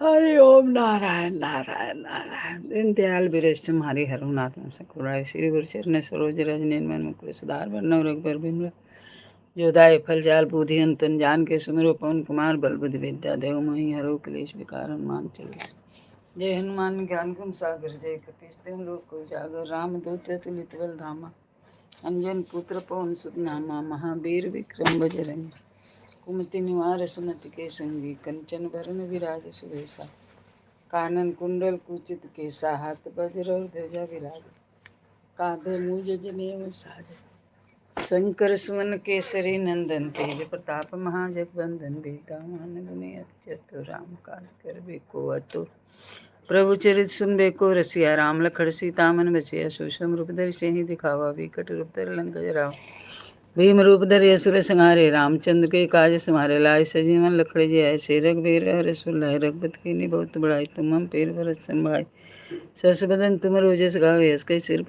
हरि ओम नारायण नारायण नारायण। दीनदयाल विरष्टम हरि हरुनाथम सकुराय श्री गुरु चरण सरोज रज निर्मल मुकुर सुधार वर्णव रघुबर बिमल जोदाय फल जाल बुद्धि अंतन जान के सुमिरो पवन कुमार बल बुद्धि विद्या देव मोहि हरो क्लेश विकार हनुमान चालीसा। जय हनुमान ज्ञान गुण सागर जय कपीस देव लोक को जागर राम दूत तुलित बल धामा अंजन पुत्र पवन सुत नामा महावीर विक्रम बजरंगी कुमति निवार सुमति के संगी कंचन भरण विराज सुबेसा कानन कुंडल कुचित केसा हाथ वज्र और ध्वजा विराज कांधे मूज जनेऊ साज शंकर सुमन केसरी नंदन तेज प्रताप महाजगवंदन बेटा मान गुने अति चतुर राम काज करबे को अतुर प्रभु चरित सुनबे को रसिया राम लखन सीता मन बसिया सूक्ष्म रूप धरि सिंहि दिखावा विकट रूप धरि लंका जरावा भीम रूप धरि असुर संहारे रामचंद्र के काज समारे लाए सजीवन लखड़े जी आए से रघुवीर हर सुलाए रघुपति की बहुत बड़ाई तुम हम पेर भरत संभाई सस बदन तुम रोजस गावे यस कई सिर